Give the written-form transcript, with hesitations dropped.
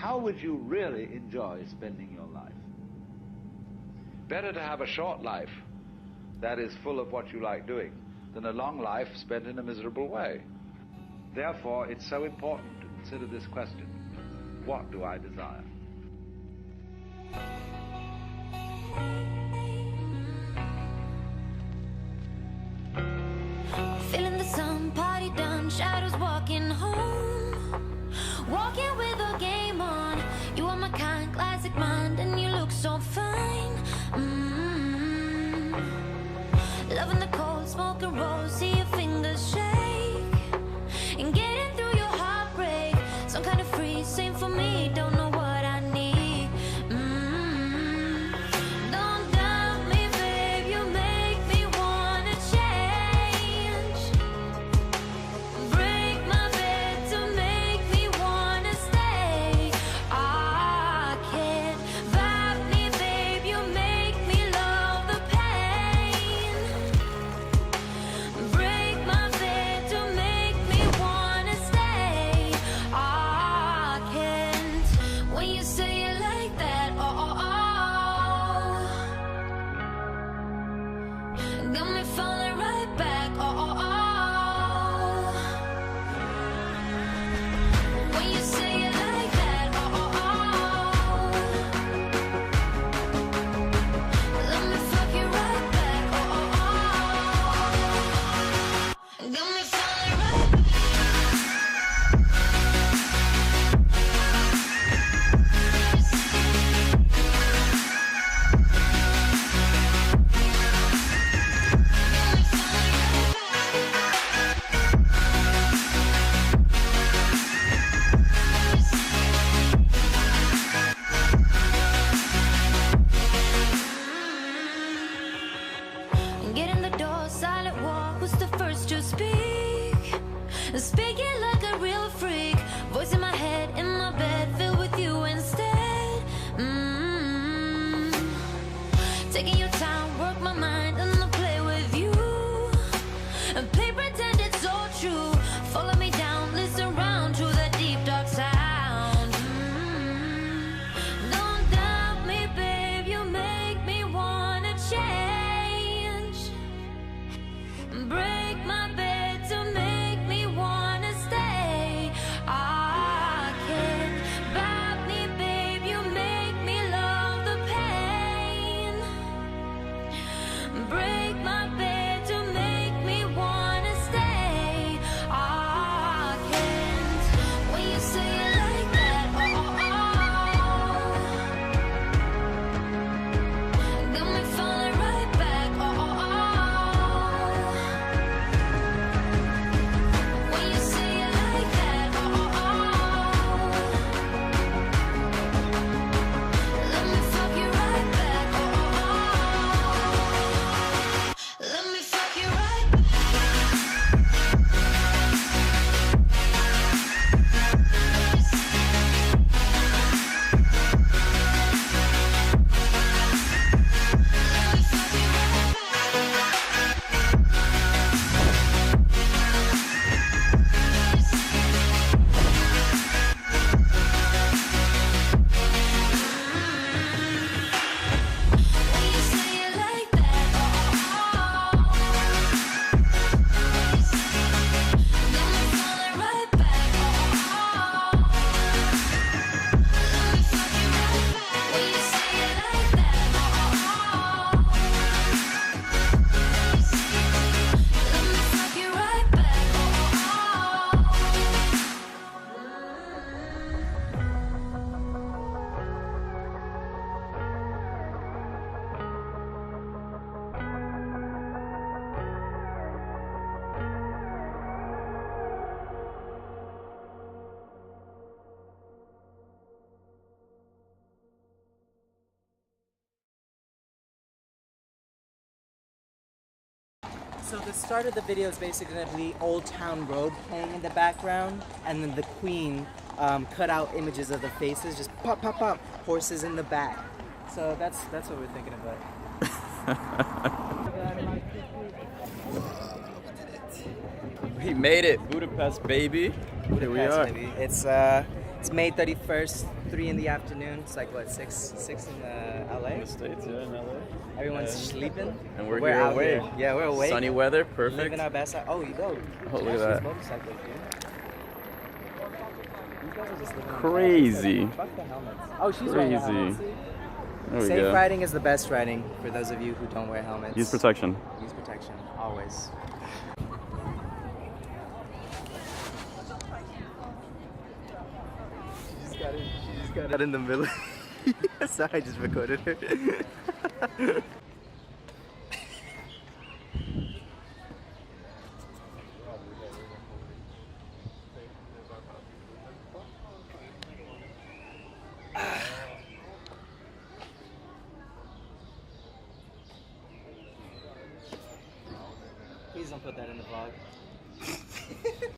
how would you really enjoy spending your life? Better to have a short life that is full of what you like doing than a long life spent in a miserable way. Therefore, it's so important to consider this question: what do I desire? Feeling the sun, party done, shadows walking home. Walking with a game on. You are my kind, classic mind, and you look so fine. Loving the cold, smoking rolls, see your fingers shake. And getting through your heartbreak, some kind of free, same for me, don't know what I need. Don't doubt me, babe, you make me wanna change. Break my bed to make me wanna stay. I can't vibe me, babe, you make me love the pain. Break my bed to make me wanna stay. I can't. When you say it like that, got me falling right back, when you say it like that, let me fuck you right back, got me falling right back. Get in the door, silent walk, who's the first to speak? Speaking like a real freak, voice in my head, in my bed, filled with you instead. Taking your time, work my mind, and I'll play with you. And play pretend it's all true. Follow me down, listen round to that deep dark sound. Don't doubt me, babe, you make me wanna change. Break my bed to make me wanna stay. I can't vibe me, babe, you make me love the pain. Break my bed to make me wanna stay. I can't. When you say it like that, got me falling right back, when you say it like that, let me fuck you right back, let me fuck you right back. When you say it like that, got me falling right back, let me fuck you right back. When you say it like that, let me fuck you right back. So the start of the video is basically going to be Old Town Road playing in the background, and then the Queen cut out images of the faces, just pop, pop, pop, horses in the back. So that's what we're thinking about. We made it, Budapest, baby. Here we Budapest, are. baby. It's It's May 31st, 3 in the afternoon. It's like what, 6 in LA? In the States, yeah, in LA. Everyone's sleeping. And we're here out awake. here. Yeah, we're awake. Sunny weather, perfect. Living our best life. Oh, you go. Oh, look at Ashley's that. motorcycle, dude. These guys are just living Crazy. Fuck the helmets. Oh, she's wearing a helmet. Crazy. There we Safe go. riding is the best riding for those of you who don't wear helmets. Use protection. Use protection, always. She just got it in the middle. Sorry, I just recorded her. Please don't put that in the vlog.